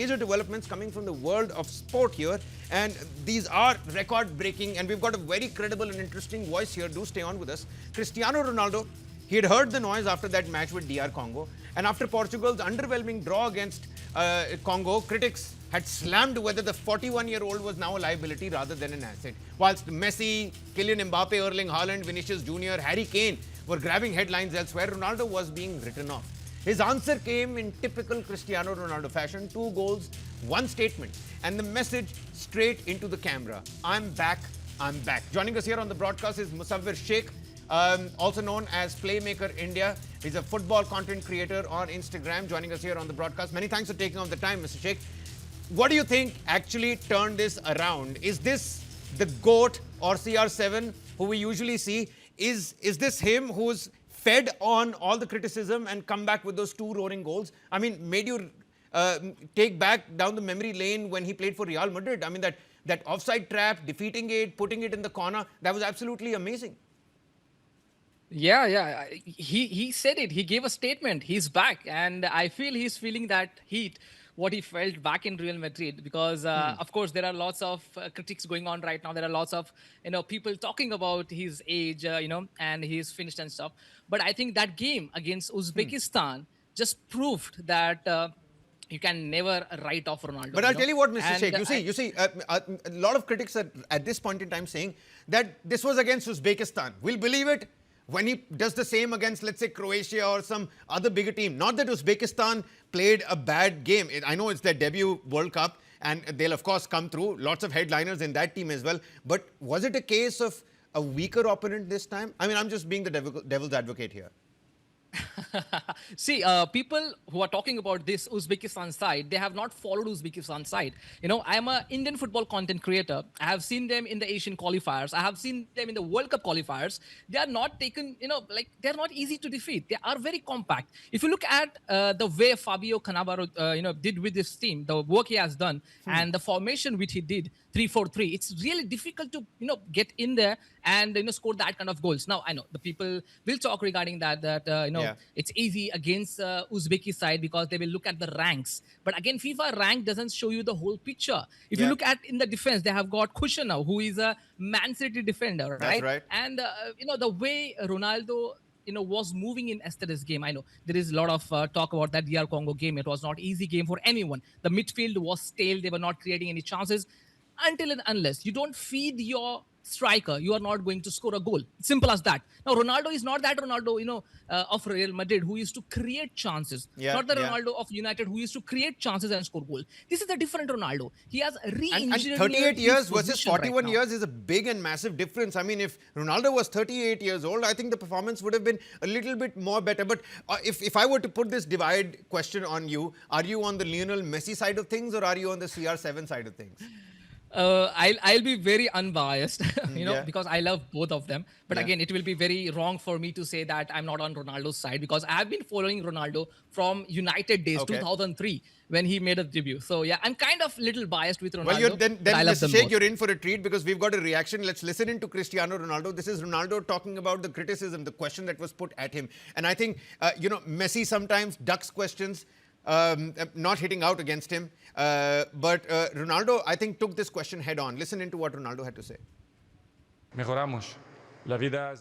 major developments coming from the world of sport here. And these are record-breaking, and we've got a very credible and interesting voice here. Do stay on with us. Cristiano Ronaldo, he had heard the noise after that match with DR Congo. And after Portugal's underwhelming draw against Congo, critics had slammed whether the 41-year-old was now a liability rather than an asset. Whilst Messi, Kylian Mbappe, Erling, Haaland, Vinicius Jr., Harry Kane were grabbing headlines elsewhere, Ronaldo was being written off. His answer came in typical Cristiano Ronaldo fashion: 2 goals, 1 statement, and the message straight into the camera: I'm back, I'm back. Joining us here on the broadcast is Musawwir Sheikh, also known as Playmaker India. He's a football content creator on Instagram, joining us here on the broadcast. Many thanks for taking off the time, Mr. Sheikh. What do you think actually turned this around? Is this the GOAT or CR7 who we usually see? Is this him who's fed on all the criticism and come back with those 2 roaring goals? I mean, made you take back down the memory lane when he played for Real Madrid. I mean, that offside trap, defeating it, putting it in the corner, that was absolutely amazing. Yeah. He said it. He gave a statement. He's back. And I feel he's feeling that heat, what he felt back in Real Madrid, because of course there are lots of critics going on right now. There are lots of people talking about his age, and he's finished and stuff. But I think that game against Uzbekistan just proved that you can never write off Ronaldo. But I'll tell you what, Mr. Sheikh, you see, a lot of critics are at this point in time saying that this was against Uzbekistan. We'll believe it when he does the same against, let's say, Croatia or some other bigger team. Not that Uzbekistan played a bad game. I know it's their debut World Cup, and they'll, of course, come through. Lots of headliners in that team as well. But was it a case of a weaker opponent this time? I mean, I'm just being the devil's advocate here. See, people who are talking about this Uzbekistan side, they have not followed Uzbekistan side. I am an Indian football content creator. I have seen them in the Asian qualifiers. I have seen them in the World Cup qualifiers. They are not taken, they're not easy to defeat. They are very compact. If you look at the way Fabio Cannavaro, did with this team, the work he has done, and the formation which he did, 3-4-3, it's really difficult to, get in there and, score that kind of goals. Now, I know the people will talk regarding that, it's easy against Uzbeki side because they will look at the ranks. But again, FIFA rank doesn't show you the whole picture. If you look at in the defense, they have got Kushner, who is a Man City defender, right? That's right. And, the way Ronaldo, was moving in yesterday's game. I know there is a lot of talk about that DR Congo game. It was not easy game for anyone. The midfield was stale. They were not creating any chances. Until and unless you don't feed your striker, you are not going to score a goal. Simple as that. Now, Ronaldo is not that Ronaldo, of Real Madrid who used to create chances. Not the Ronaldo of United who used to create chances and score goal. This is a different Ronaldo. He has re-engineered. And 38 years versus 41 years is a big and massive difference. I mean, if Ronaldo was 38 years old, I think the performance would have been a little bit more better. But if I were to put this divide question on you, are you on the Lionel Messi side of things or are you on the CR7 side of things? I'll be very unbiased, because I love both of them. But again, it will be very wrong for me to say that I'm not on Ronaldo's side because I have been following Ronaldo from United days, 2003, when he made a debut. So yeah, I'm kind of little biased with Ronaldo. Well, then Mr. Sheikh, you're in for a treat because we've got a reaction. Let's listen into Cristiano Ronaldo. This is Ronaldo talking about the criticism, the question that was put at him. And I think, Messi sometimes ducks questions. Not hitting out against him. But Ronaldo, I think, took this question head on. Listen into what Ronaldo had to say.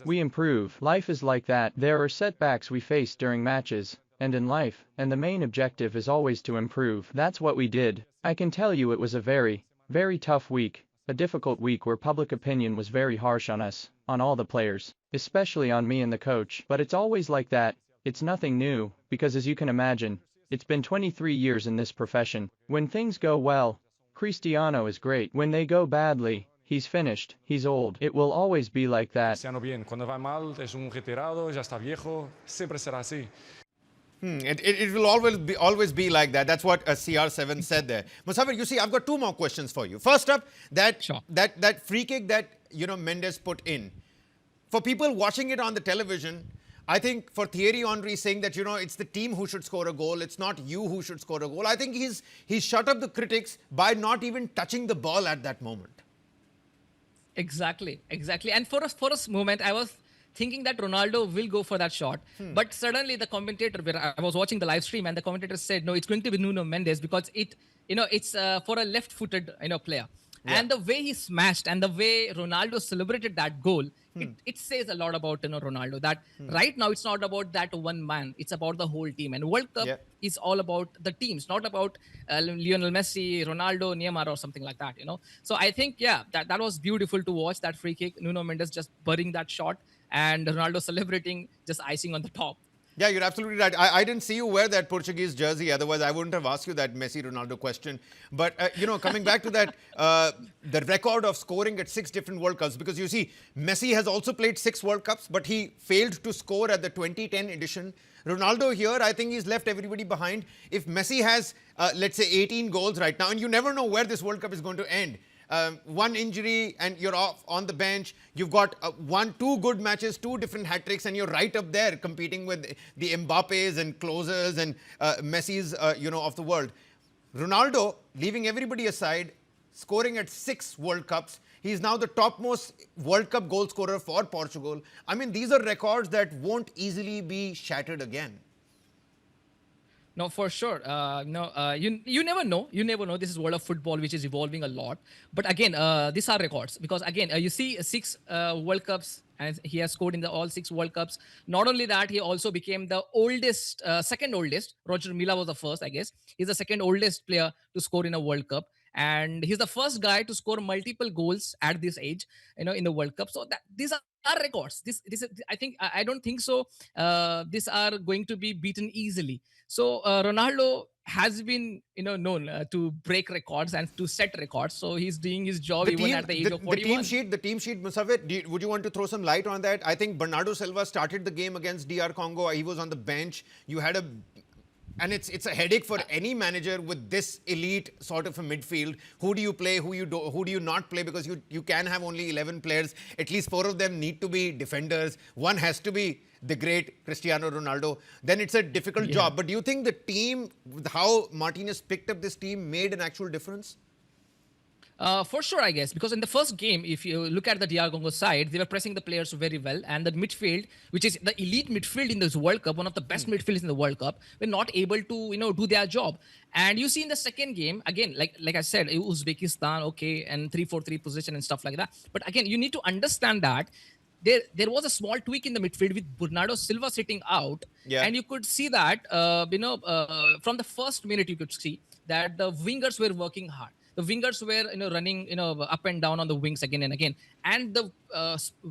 We improve. Life is like that. There are setbacks we face during matches and in life, and the main objective is always to improve. That's what we did. I can tell you it was a very, very tough week. A difficult week where public opinion was very harsh on us, on all the players, especially on me and the coach. But it's always like that. It's nothing new, because as you can imagine, it's been 23 years in this profession. When things go well, Cristiano is great. When they go badly, he's finished. He's old. It will always be like that. Cristiano bien. Cuando va mal, es un retirado, ya está viejo. Siempre será así. It will always be like that. That's what CR7 said there. Musawwir, you see, I've got 2 more questions for you. First up, that free kick that Mendes put in. For people watching it on the television, I think for Thierry Henry saying that, it's the team who should score a goal, it's not you who should score a goal. I think he's shut up the critics by not even touching the ball at that moment. Exactly. And for a moment, I was thinking that Ronaldo will go for that shot. But suddenly the commentator, where I was watching the live stream, and the commentator said, no, it's going to be Nuno Mendes because it it's for a left-footed, player. Yeah. And the way he smashed and the way Ronaldo celebrated that goal, it says a lot about Ronaldo. That right now it's not about that one man; it's about the whole team. And World Cup Yeah. is all about the teams, not about Lionel Messi, Ronaldo, Neymar, or something like that. So I think that was beautiful to watch, that free kick. Nuno Mendes just burying that shot and Ronaldo celebrating, just icing on the top. Yeah, you're absolutely right. I didn't see you wear that Portuguese jersey. Otherwise, I wouldn't have asked you that Messi Ronaldo question. But, coming back to that, the record of scoring at 6 different World Cups, because you see, Messi has also played 6 World Cups, but he failed to score at the 2010 edition. Ronaldo here, I think he's left everybody behind. If Messi has, let's say, 18 goals right now, and you never know where this World Cup is going to end. One injury and you're off on the bench. You've got 2 good matches, 2 different hat tricks, and you're right up there competing with the Mbappes and closers and Messi's, of the world. Ronaldo, leaving everybody aside, scoring at 6 World Cups. He's now the topmost World Cup goal scorer for Portugal. I mean, these are records that won't easily be shattered again. No, for sure. You never know. You never know. This is world of football, which is evolving a lot. But again, these are records because again, you see 6 World Cups, and he has scored in all 6 World Cups. Not only that, he also became the oldest, second oldest. Roger Milla was the first, I guess. He's the second oldest player to score in a World Cup, and he's the first guy to score multiple goals at this age, in the World Cup. So these are records. I don't think so. These are going to be beaten easily. So Ronaldo has been, known to break records and to set records. So he's doing his job even at the age of 41. The team sheet, Musafir, would you want to throw some light on that? I think Bernardo Silva started the game against DR Congo. He was on the bench. You had and it's a headache for any manager with this elite sort of a midfield. Who do you play? Who do you not play? Because you can have only 11 players. At least 4 of them need to be defenders. One has to be the great Cristiano Ronaldo. Then it's a difficult job. But do you think the team, how Martinez picked up this team, made an actual difference? For sure, I guess, because in the first game, if you look at the DR Congo side, they were pressing the players very well. And the midfield, which is the elite midfield in this World Cup, one of the best midfields in the World Cup, were not able to, do their job. And you see in the second game, again, like I said, Uzbekistan, okay, and 3-4-3 position and stuff like that. But again, you need to understand that there was a small tweak in the midfield with Bernardo Silva sitting out. Yeah. And you could see that, from the first minute, you could see that the wingers were working hard. The wingers were, running, up and down on the wings again and again. And the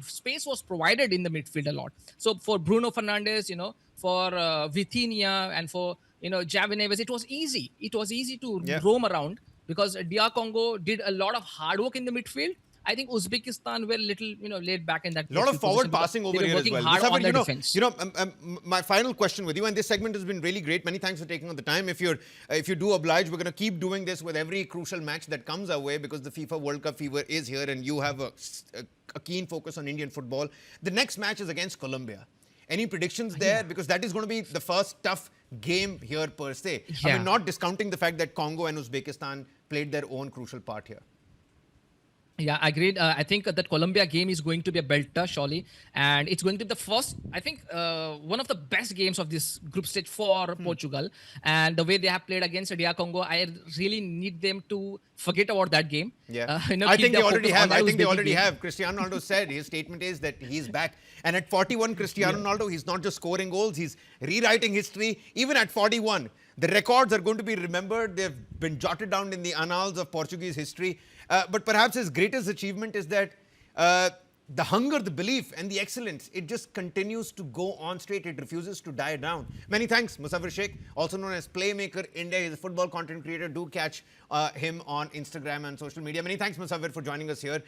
space was provided in the midfield a lot. So for Bruno Fernandes, for Vitinha and for, Javi Neves, it was easy. It was easy to roam around because DR Congo did a lot of hard work in the midfield. I think Uzbekistan were a little, laid back in that. A lot of forward passing over here as well. Hard on the defense. My final question with you, and this segment has been really great. Many thanks for taking on the time. If you do oblige, we're going to keep doing this with every crucial match that comes our way because the FIFA World Cup fever is here, and you have a keen focus on Indian football. The next match is against Colombia. Any predictions there? Because that is going to be the first tough game here per se. I mean, not discounting the fact that Congo and Uzbekistan played their own crucial part here. Yeah, agreed. I think that Colombia game is going to be a belter, surely. And it's going to be the first, I think, one of the best games of this group stage for Portugal. And the way they have played against DR Congo, I really need them to forget about that game. Yeah. I think they already have. Cristiano Ronaldo said, his statement is that he's back. And at 41, Cristiano Ronaldo, he's not just scoring goals, he's rewriting history. Even at 41, the records are going to be remembered. They've been jotted down in the annals of Portuguese history. But perhaps his greatest achievement is that the hunger, the belief, and the excellence, it just continues to go on straight. It refuses to die down. Many thanks, Musafir Sheikh, also known as Playmaker India. He's a football content creator. Do catch him on Instagram and social media. Many thanks, Musafir, for joining us here.